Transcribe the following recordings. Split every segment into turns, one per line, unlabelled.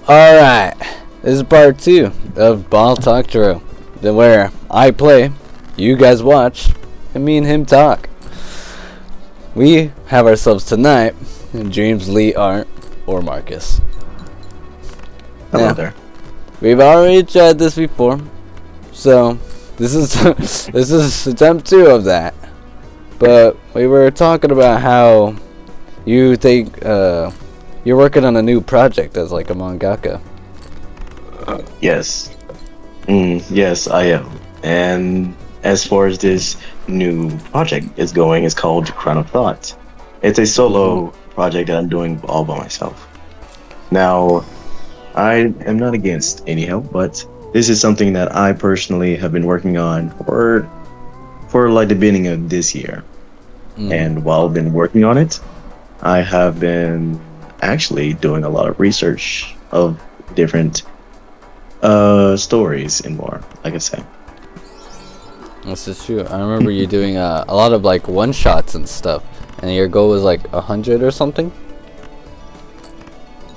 Alright, this is part 2 of BALTALKTRO, where I play, you guys watch, and me and him talk. We have ourselves tonight dreamsleeart or Marcus.
Hello there.
We've already tried this before, so this is this is attempt 2 of that. But we were talking about how you think you're working on a new project as like a mangaka.
Yes. Yes, I am. And as far as this new project is going, it's called Crown of Thought. It's a solo project that I'm doing all by myself. Now, I am not against any help, but this is something that I personally have been working on for like the beginning of this year. And while I've been working on it, I have been actually doing a lot of research of different stories and more, like I said.
This is true. I remember you doing a lot of like one shots and stuff, and your goal was like 100 or something.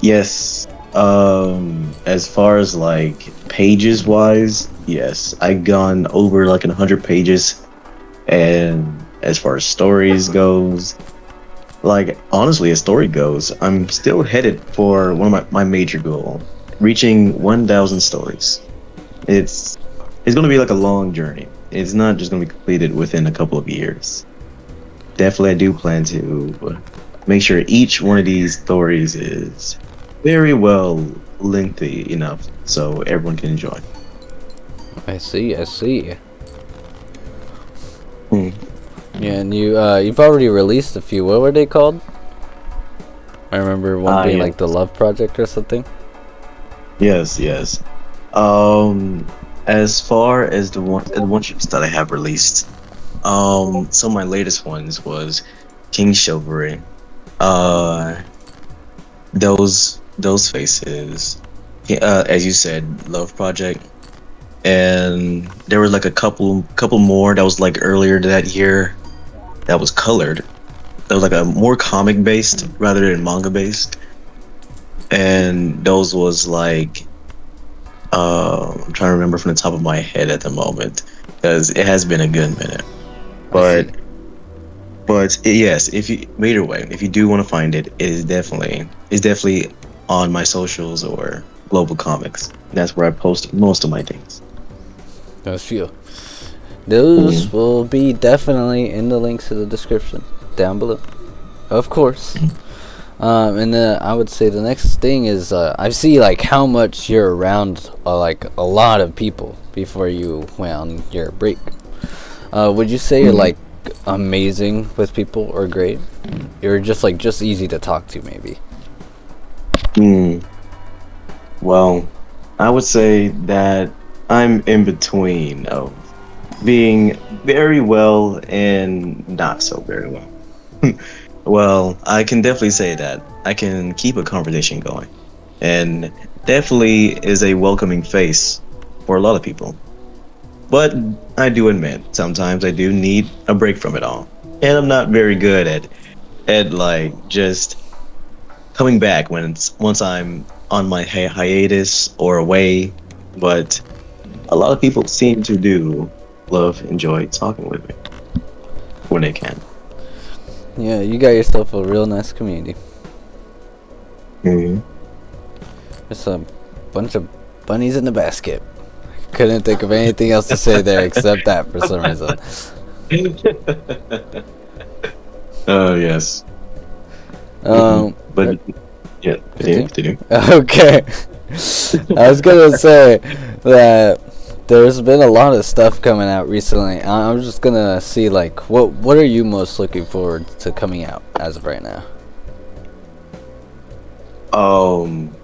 Yes. As far as like pages wise, yes, I've gone over like 100 pages, and as far as stories goes, like honestly, as story goes, I'm still headed for one of my major goal, reaching 1,000 stories. It's going to be like a long journey. It's not just going to be completed within a couple of years. Definitely, I do plan to make sure each one of these stories is very well lengthy enough so everyone can enjoy.
I see. Yeah, and you've already released a few. What were they called? I remember one being like the Love Project or something.
Yes. As far as the one ships that I have released, some of my latest ones was King Chivalry. Those faces. As you said, Love Project, and there was like a couple more that was like earlier that year that was colored. That was like a more comic based rather than manga based, and those was like I'm trying to remember from the top of my head at the moment because it has been a good minute. But yes, if you either way, if you do want to find it, it's definitely on my socials or Global Comics. That's where I post most of my things.
That's true. Those will be definitely in the links in the description down below, of course. And I would say the next thing is I see like how much you're around like a lot of people before you went on your break. Would you say you're like amazing with people or great? You're just easy to talk to maybe.
Well, I would say that I'm in between of being very well and not so very well. Well, I can definitely say that I can keep a conversation going, and definitely is a welcoming face for a lot of people. But I do admit sometimes I do need a break from it all, and I'm not very good at like just coming back once I'm on my hiatus or away. But a lot of people seem to do enjoy talking with me when they can.
Yeah, you got yourself a real nice community. There's a bunch of bunnies in the basket. Couldn't think of anything else to say there except that for some reason.
Oh yes. But yeah, continue.
Okay. I was gonna say that there's been a lot of stuff coming out recently. I'm just gonna see like what are you most looking forward to coming out as of right now?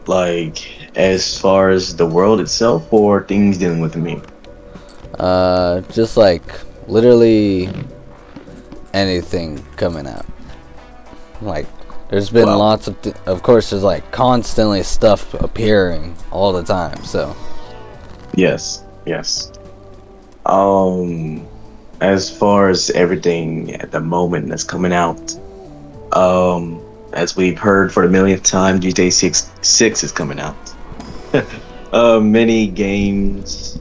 Like as far as the world itself or things dealing with me?
Just like literally anything coming out. Like there's been lots of course there's like constantly stuff appearing all the time, so
Yes. As far as everything at the moment that's coming out, as we've heard for the millionth time, GTA 6 is coming out. Many games.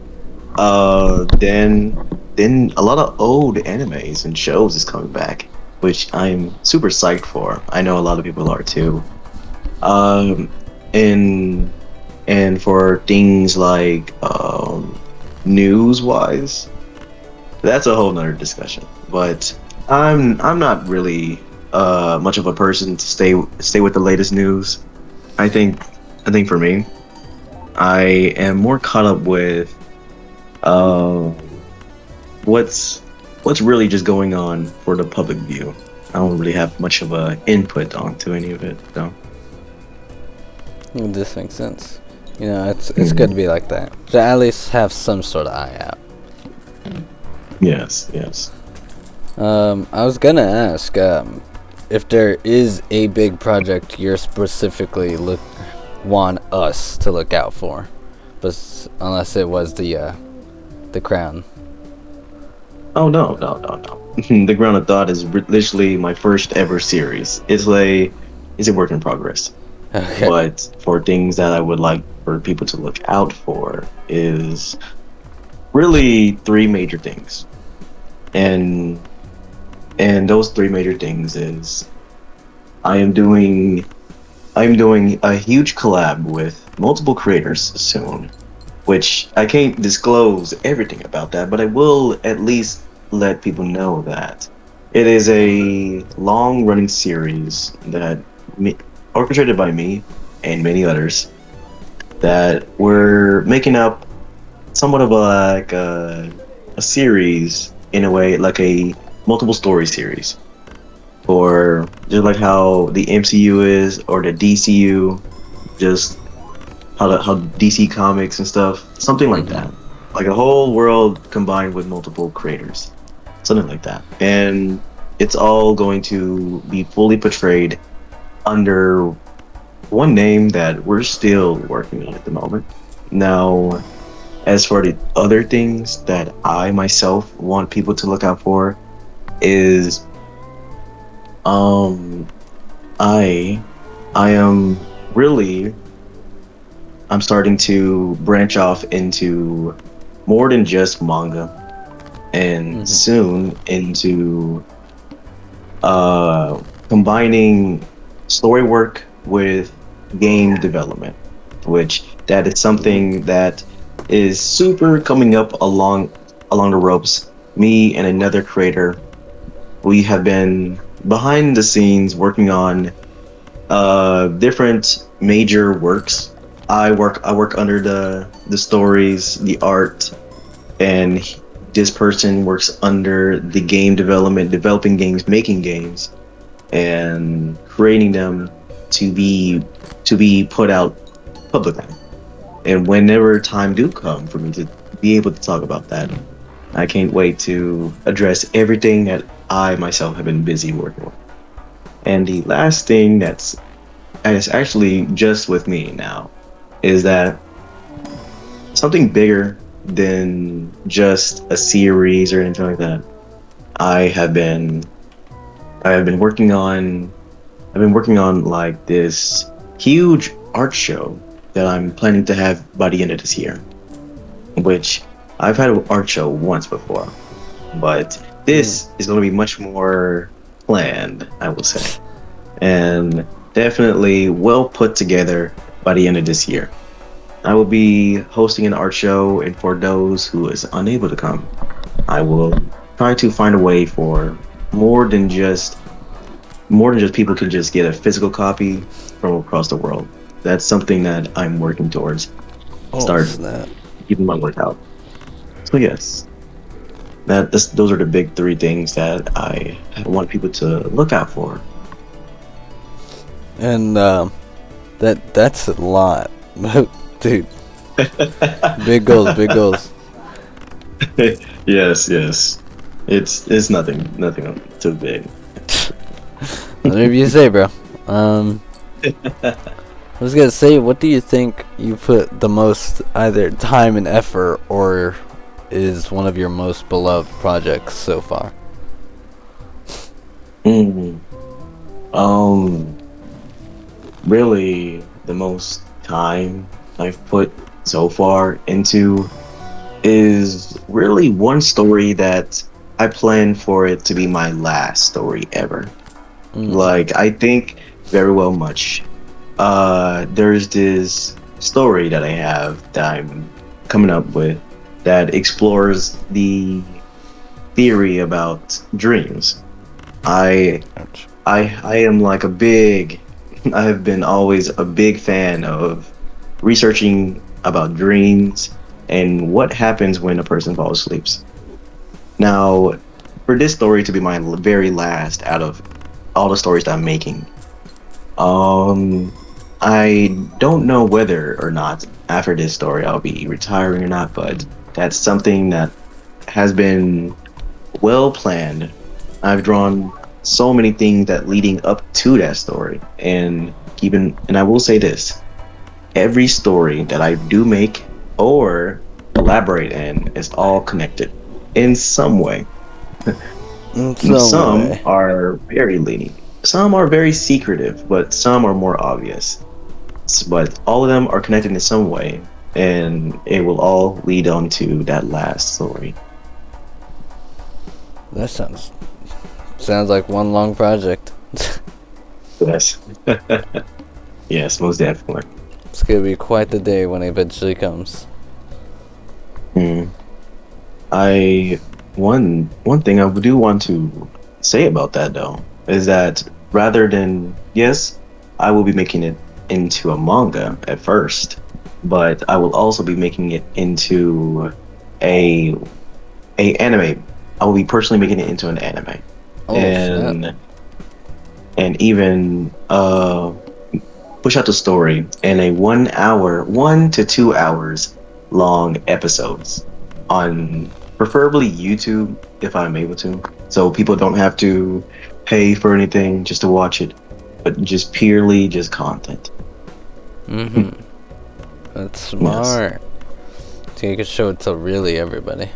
Then a lot of old animes and shows is coming back, which I'm super psyched for. I know a lot of people are too. Um, and and for things like news wise, that's a whole nother discussion. But I'm not really much of a person to stay with the latest news. I think I think for me, I am more caught up with uh, what's what's really just going on for the public view. I don't really have much of a input onto any of it, though.
Well, this makes sense. You know, it's good to be like that. To at least have some sort of eye out.
Yes, yes.
I was gonna ask, if there is a big project you're specifically want us to look out for, but unless it was the Crown.
Oh no, no, no, no. The Ground of Thought is literally my first ever series. It's a work in progress.
Okay.
But for things that I would like for people to look out for is really three major things. And and those three major things is I am doing I'm doing a huge collab with multiple creators soon, which I can't disclose everything about that, but I will at least let people know that it is a long running series that me, orchestrated by me and many others that we're making up somewhat of a series in a way like a multiple story series or just like how the MCU is or the DCU, just how DC Comics and stuff, something like that, like a whole world combined with multiple creators, something like that, and it's all going to be fully portrayed under one name that we're still working on at the moment. Now, as for the other things that I myself want people to look out for is um I I am really I'm starting to branch off into more than just manga and
Mm-hmm.
soon into combining story work with game development, which that is something that is super coming up along the ropes. Me and another creator, we have been behind the scenes working on different major works. I work under the stories, the art, and this person works under the game development, developing games, making games, and creating them to be put out publicly. And whenever time do come for me to be able to talk about that, I can't wait to address everything that I myself have been busy working on. And the last thing that's actually just with me now is that something bigger than just a series or anything like that. I have been I have been working on I've been working on like this huge art show that I'm planning to have by the end of this year, which I've had an art show once before, but
Mm.
this is going to be much more planned, I will say, and definitely well put together by the end of this year. I will be hosting an art show, and for those who is unable to come, I will try to find a way for more than just more than just people can just get a physical copy from across the world. That's something that I'm working towards.
Oh
Start
snap!
giving my work out. So yes, those are the big three things that I want people to look out for.
And that's a lot, dude. Big goals, big goals.
Yes, yes. It's nothing too big.
Whatever you say, bro. I was gonna say, what do you think you put the most either time and effort, or is one of your most beloved projects so far?
Mm. Um, really the most time I've put so far into is really one story that I plan for it to be my last story ever.
Mm.
Like, I think very well much. There's this story that I have that I'm coming up with that explores the theory about dreams. I
Ouch.
I am like a big I have been always a big fan of researching about dreams and what happens when a person falls asleep. Now, for this story to be my very last out of all the stories that I'm making, um, I don't know whether or not after this story I'll be retiring or not, but that's something that has been well planned. I've drawn so many things that leading up to that story, and I will say this: every story that I do make or elaborate in is all connected in some way.
In some
Some
way.
are very leading, some are very secretive, but some are more obvious. But all of them are connected in some way, and it will all lead on to that last story.
That sounds like one long project.
Yes. Yes, most definitely.
It's gonna be quite the day when it eventually comes.
Mm. I one thing I do want to say about that though is that rather than yes, I will be making it into a manga at first, but I will also be making it into a anime. I will be personally making it into an anime,
Oh snap.
and even push out the story in a 1 hour, 1 to 2 hours long episodes on preferably YouTube if I'm able to. So people don't have to pay for anything just to watch it, but just purely just content.
Mm-hmm. That's
Yes.
smart. So you can show it to really everybody.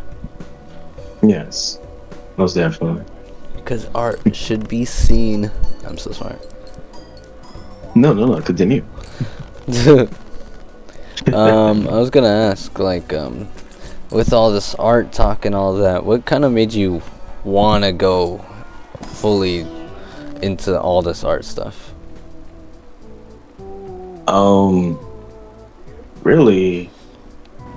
Yes. Most definitely.
Because art should be seen. I'm so smart.
No, no, no. Continue.
I was gonna ask, like, with all this art talk and all that, what kind of made you wanna go fully into all this art stuff?
Um, really,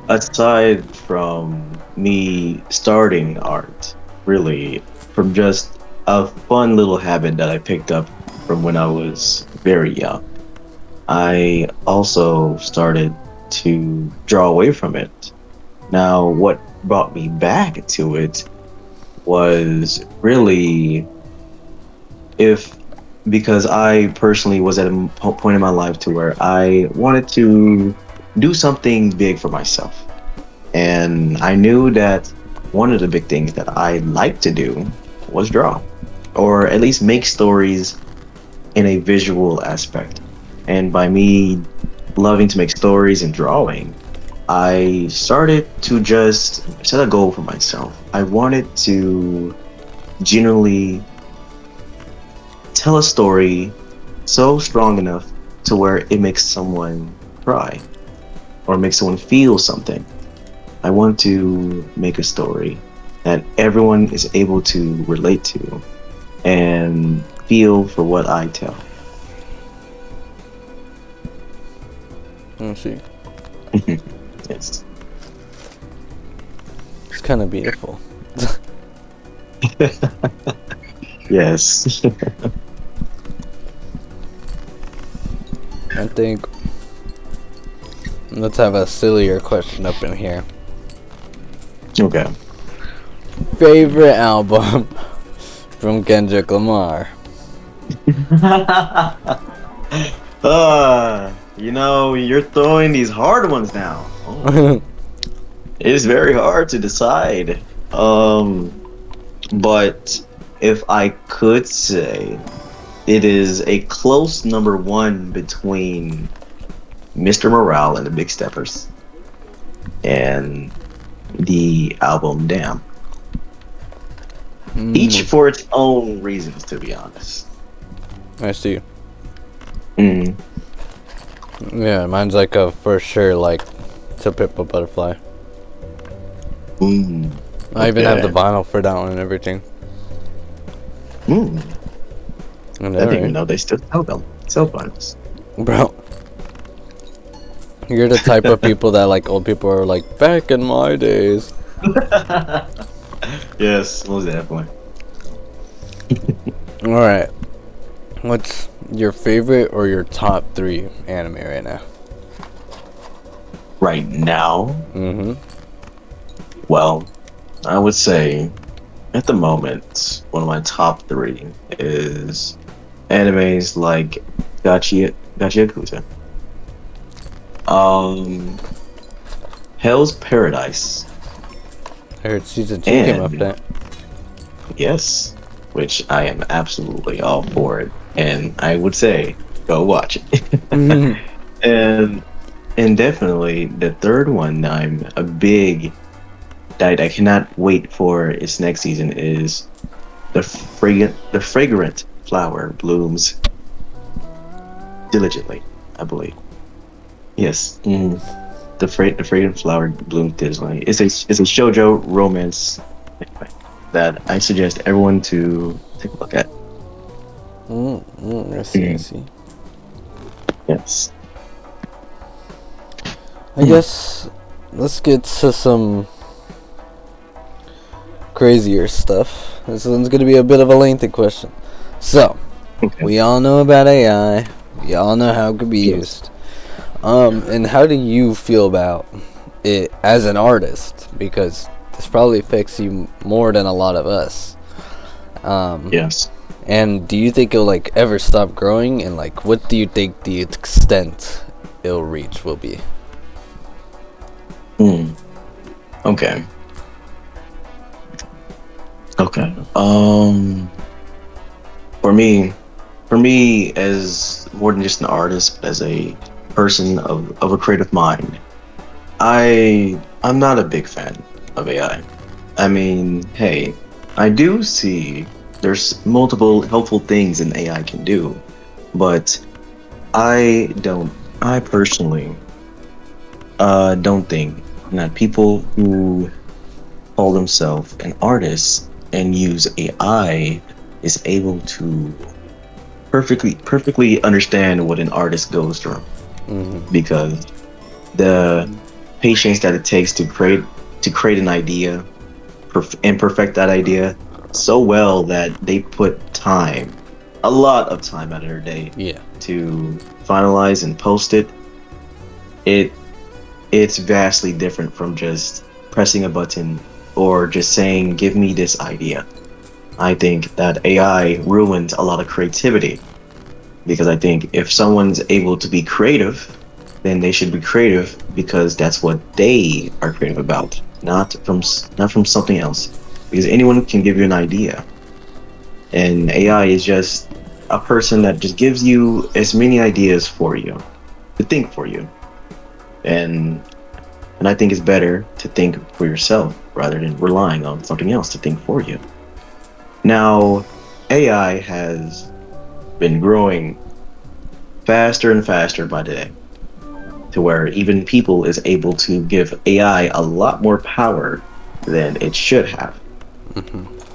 aside from me starting art, really, from just a fun little habit that I picked up from when I was very young, I also started to draw away from it. Now, what brought me back to it was really if because I personally was at a point in my life to where I wanted to do something big for myself. And I knew that one of the big things that I like to do was draw, or at least make stories in a visual aspect. And by me loving to make stories and drawing, I started to just set a goal for myself. I wanted to genuinely tell a story so strong enough to where it makes someone cry or makes someone feel something. I want to make a story that everyone is able to relate to and feel for what I tell.
Let's see.
Yes.
It's kind of beautiful.
Yes.
I think. Let's have a sillier question up in here.
Okay.
Favorite album from Kendrick Lamar?
You're throwing these hard ones now. Oh. It is very hard to decide. But if I could say, it is a close number one between Mr. Morale and the Big Steppers and the album Damn. Each
Mm,
for its own reasons, to be honest.
I see.
Mm.
Yeah, mine's like a for sure, like, To Pimp a Butterfly. I even have the
Okay.
vinyl for that one and everything.
Mm,
I
I
know,
didn't even
right?
know they still sell them. Sell vinyls.
Bro, you're the type of people that, like, old people are like, back in my days.
Yes, most definitely.
Alright, what's your favorite or your top 3 anime right now?
Right now,
Mm-hmm.
well, I would say at the moment, one of my top three is animes like Gachi Yakuza, um, Hell's Paradise,
I heard season 2 came up
and
that.
yes, which I am absolutely all for it, and I would say go watch it.
Mm-hmm.
and and definitely the third one, I'm a big that I cannot wait for its next season is the fragrant flower blooms diligently, I believe. Yes, the fragrant flower blooms diligently. It's a shoujo romance anime that I suggest everyone to take a look at.
I see, I
Mm,
see.
yes.
I guess let's get to some crazier stuff. This one's gonna be a bit of a lengthy question. So,
Okay.
we all know about AI. We all know how it could be
Yes.
used. And how do you feel about it as an artist? Because this probably affects you more than a lot of us. Um,
Yes.
and do you think it'll like ever stop growing? And like, what do you think the extent it'll reach will be?
Mm, okay. Okay. For me, as more than just an artist, but as a person of a creative mind, I'm not a big fan of AI. I mean, hey, I do see there's multiple helpful things an AI can do, but I personally don't think that people who call themselves an artist and use AI is able to perfectly understand what an artist goes through,
Mm-hmm.
because the patience that it takes to create an idea and perfect that idea so well that they put time, a lot of time out of their day
Yeah.
to finalize and post it. It it's vastly different from just pressing a button or just saying, "Give me this idea." I think that AI ruins a lot of creativity, because I think if someone's able to be creative, then they should be creative because that's what they are creative about, not from something else. Because anyone can give you an idea, and AI is just a person that just gives you as many ideas for you to think for you, and and I think it's better to think for yourself rather than relying on something else to think for you. Now, AI has been growing faster and faster by the day, to where even people is able to give AI a lot more power than it should have.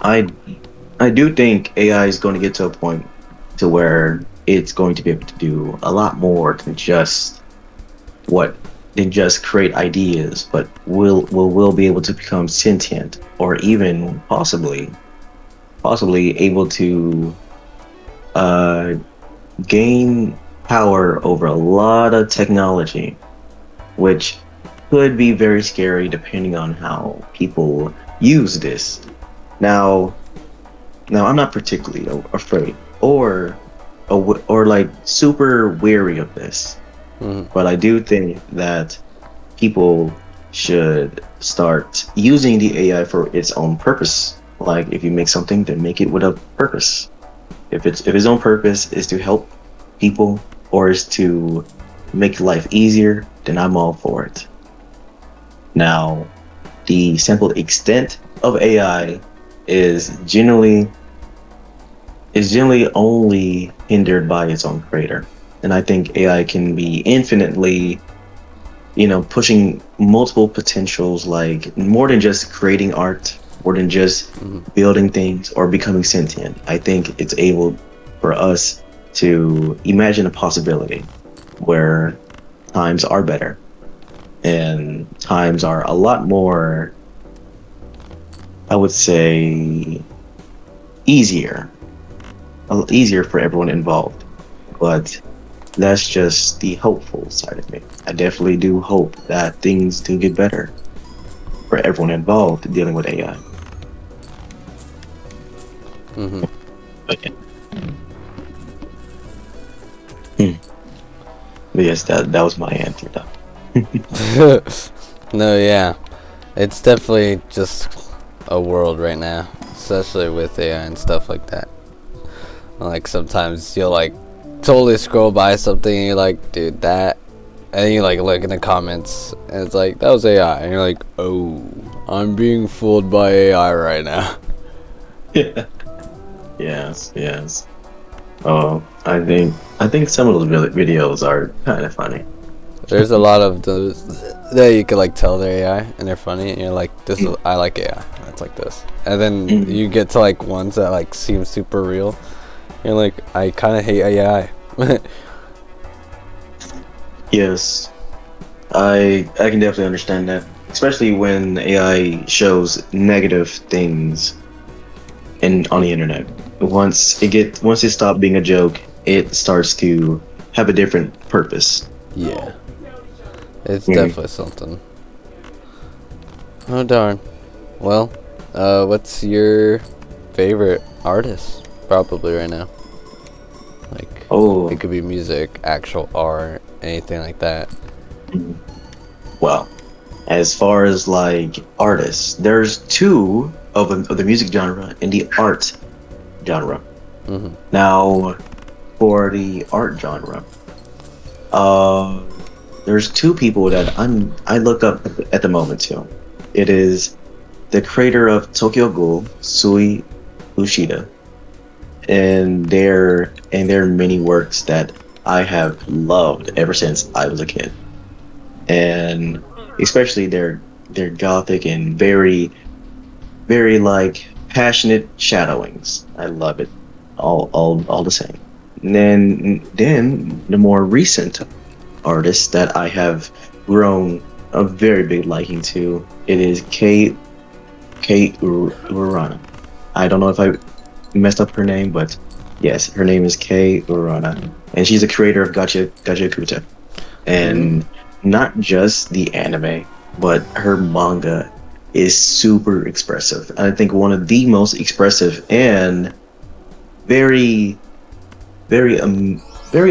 I I do think AI is going to get to a point to where it's going to be able to do a lot more what than just create ideas, but will be able to become sentient, or even possibly able to uh, gain power over a lot of technology, which could be very scary depending on how people use this. Now, I'm not particularly afraid or like super weary of this,
Mm-hmm.
but I do think that people should start using the AI for its own purpose. Like, if you make something, then make it with a purpose. If its own purpose is to help people or is to make life easier, then I'm all for it. Now, the simple extent of AI is generally only hindered by its own creator. and I think AI can be infinitely, pushing multiple potentials, like more than just creating art, more than just
Mhm.
building things or becoming sentient. I think it's able for us to imagine a possibility where times are better and times are a lot more, I would say, easier, easier for everyone involved. But that's just the hopeful side of me. I definitely do hope that things do get better for everyone involved dealing with AI.
Mhm.
But, yeah. Hmm. But yes, that was my answer though.
No, yeah. It's definitely just a world right now, especially with AI and stuff like that. Like sometimes you'll like totally scroll by something and you're like, dude, that, and you like look in the comments and it's like that was AI, and you're like, oh, I'm being fooled by AI right now.
Yes, yes. Oh, I think some of those videos are kind of funny.
There's a lot of those that you can like tell they're AI and they're funny, and you're like, this is,
Mm,
I like AI. It's like this, and then
mm.
you get to like ones that like seem super real. You're like, I kind of hate AI.
Yes, I can definitely understand that, especially when AI shows negative things on the internet. Once it stops being a joke, it starts to have a different purpose.
Yeah, it's
Mm.
definitely something. Oh darn. Well, what's your favorite artist? Probably right now. Like, it
Oh,
could be music, actual art, anything like that.
mm. Well, as far as like artists, there's two of the music genre and the art genre.
Mhm.
Now, for the art genre, uh, there's two people that I look up at the moment too. It is the creator of Tokyo Ghoul, Sui Ushida, and their many works that I have loved ever since I was a kid, and especially their gothic and very like passionate shadowings. I love it, all the same. And then the more recent artist that I have grown a very big liking to, it is Urana. I don't know if I messed up her name, but yes, her name is Kei Urana, and she's a creator of Gacha Kuta,
Mm.
and not just the anime, but her manga is super expressive. I think one of the most expressive and very, very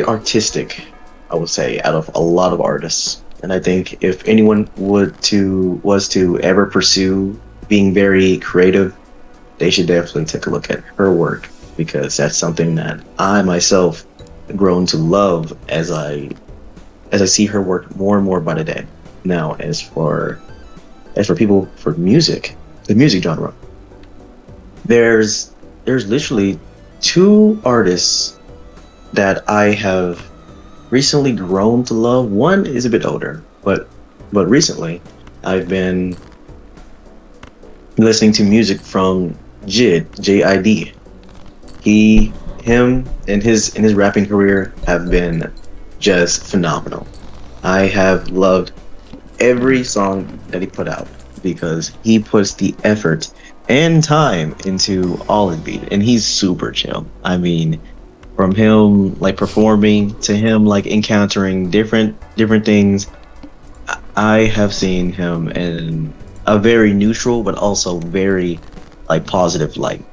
artistic, I would say, out of a lot of artists. And I think if anyone was to ever pursue being very creative, they should definitely take a look at her work, because that's something that I myself have grown to love as I see her work more and more by the day. Now, as for people for music, the music genre, there's literally two artists that I have recently grown to love. One is a bit older, but recently I've been listening to music from JID. Him and his rapping career have been just phenomenal. I have loved every song that he put out, because he puts the effort and time into all his beat, and he's super chill. I mean, from him like performing to him like encountering different things, I have seen him in a very neutral but also very like positive light.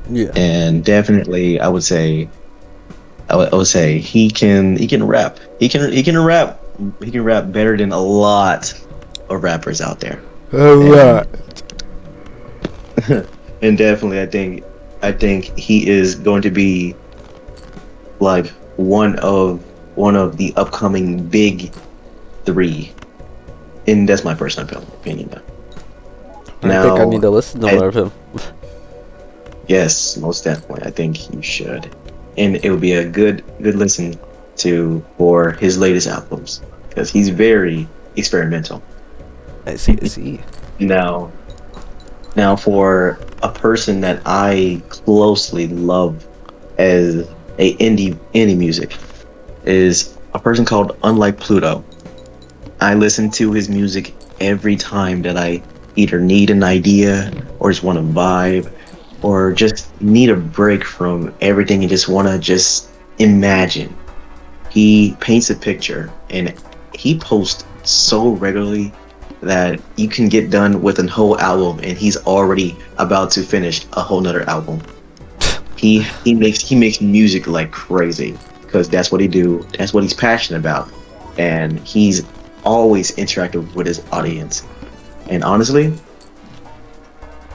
Yeah.
And definitely I would say he can rap. He can rap better than a lot of rappers out there. And
Alright.
and definitely I think he is going to be like one of the upcoming big three. And that's my personal opinion though.
I think I need
Now,
to listen to
I
more of him.
yes, most definitely. I think you should. And it would be a good listen to for his latest albums because he's very experimental.
I see. I see.
Now, now for a person that I closely love as a indie music is a person called Unlike Pluto. I listen to his music every time that I either need an idea or just want to vibe or just need a break from everything and just want to just imagine. He paints a picture and he posts so regularly that you can get done with a whole album and he's already about to finish a whole nother album. He makes music like crazy because that's what he do. That's what he's passionate about, and he's always interactive with his audience. And honestly,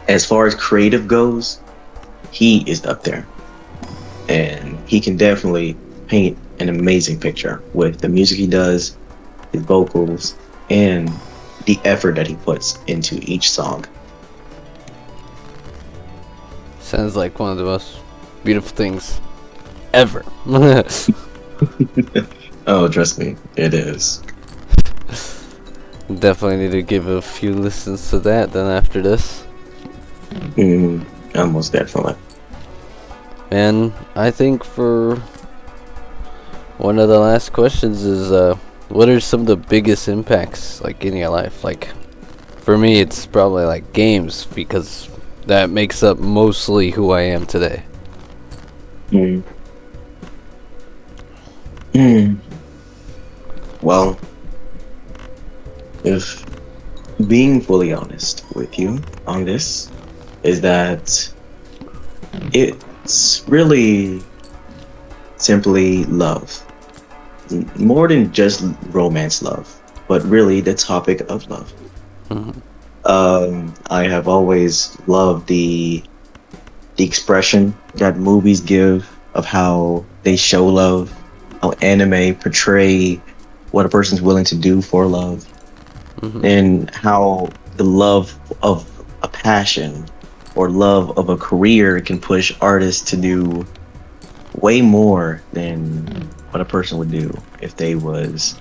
as far as creative goes, he is up there, and he can definitely paint an amazing picture with the music he does, his vocals, and the effort that he puts into each song.
Sounds like one of the most beautiful things ever.
Oh, trust me, it is.
Definitely need to give a few listens to that then after this.
Almost definitely.
And I think for one of the last questions is what are some of the biggest impacts like in your life? Like for me it's probably like games because that makes up mostly who I am today.
Mm. Mm. Well, if being fully honest with you on this is that it's really simply love. More than just romance love, but really the topic of love.
Mhm.
I have always loved the expression that movies give of how they show love, how anime portray what a person's willing to do for love,
Mhm.
and how the love of a passion or love of a career can push artists to do way more than what a person would do if they was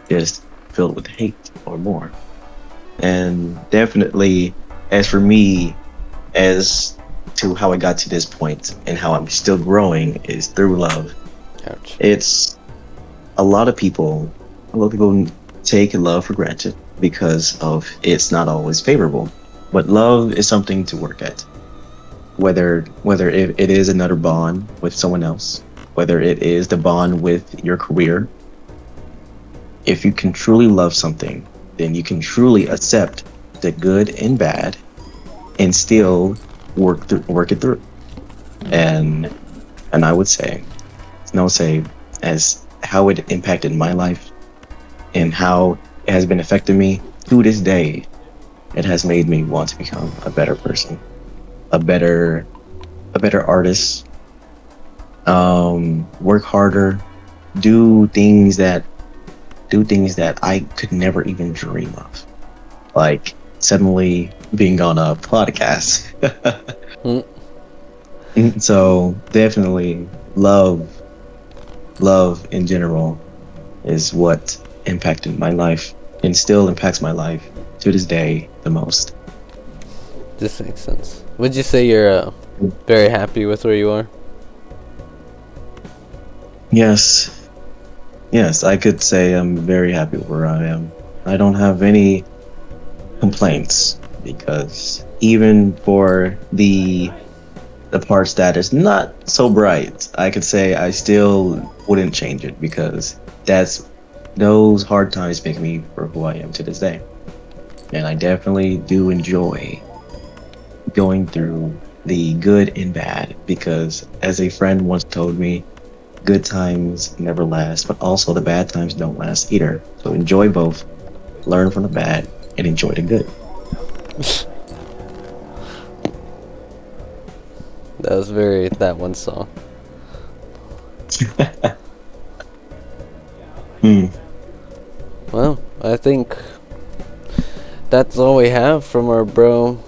just filled with hate or more. And definitely, as for me, as to how I got to this point and how I'm still growing is through love.
Ouch.
It's a lot of people take love for granted because of it's not always favorable. But love is something to work at. Whether it is another bond with someone else, whether it is the bond with your career, if you can truly love something, then you can truly accept the good and bad and still work it through. And and I would say as how it impacted my life and how it has been affecting me to this day, it has made me want to become a better person, a better a better artist, work harder, do things that do things that I could never even dream of. Like suddenly being on a podcast.
Mm.
So definitely love in general is what impacted my life and still impacts my life to this day the most.
This makes sense. Would you say you're very happy with where you are?
Yes, yes, I could say I'm very happy where I am. I don't have any complaints because even for the parts that is not so bright, I could say I still wouldn't change it because that's those hard times make me for who I am to this day. And I definitely do enjoy going through the good and bad because as a friend once told me, good times never last, but also the bad times don't last either. So enjoy both, learn from the bad, and enjoy the good.
That was very that one song.
Hmm.
Well, I think that's all we have from our bro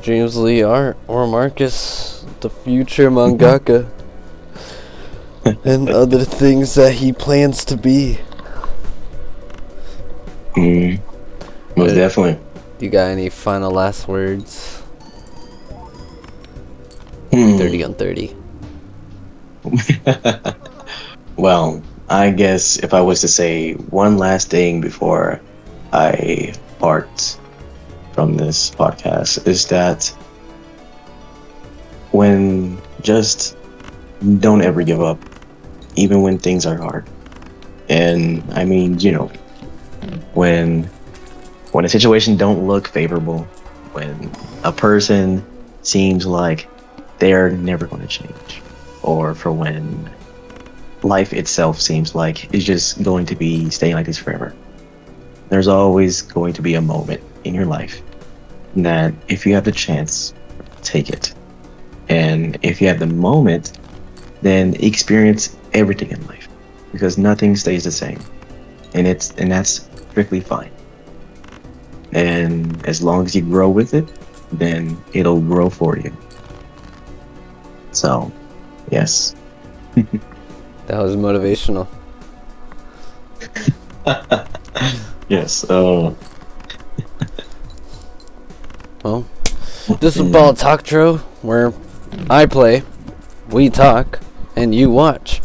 dreamsleeart or Marcus, the future mangaka. and other things that he plans to be.
Most definitely.
You got any final last words? 30 on 30.
Well, I guess if I was to say one last thing before I part from this podcast, is that when just don't ever give up, even when things are hard. And I mean, when a situation don't look favorable, when a person seems like they're never going to change, or for when life itself seems like it's just going to be staying like this forever, there's always going to be a moment in your life that if you have the chance, take it. And if you have the moment, then experience everything in life, because nothing stays the same, and that's strictly fine. And as long as you grow with it, then it'll grow for you. So, yes.
That was motivational.
Yes.
Well, this is BALTALKTRO, where I play, we talk, and you watch.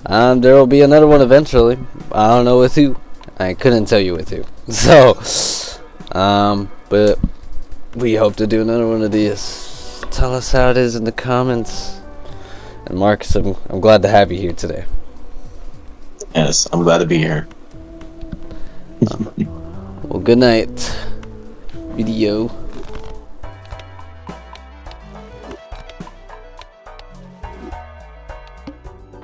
There will be another one eventually. I don't know with who. I couldn't tell you with who. So, but we hope to do another one of these. Tell us how it is in the comments. And Marcus, I'm glad to have you here today.
Yes, I'm glad to be here.
Well, good night. Video.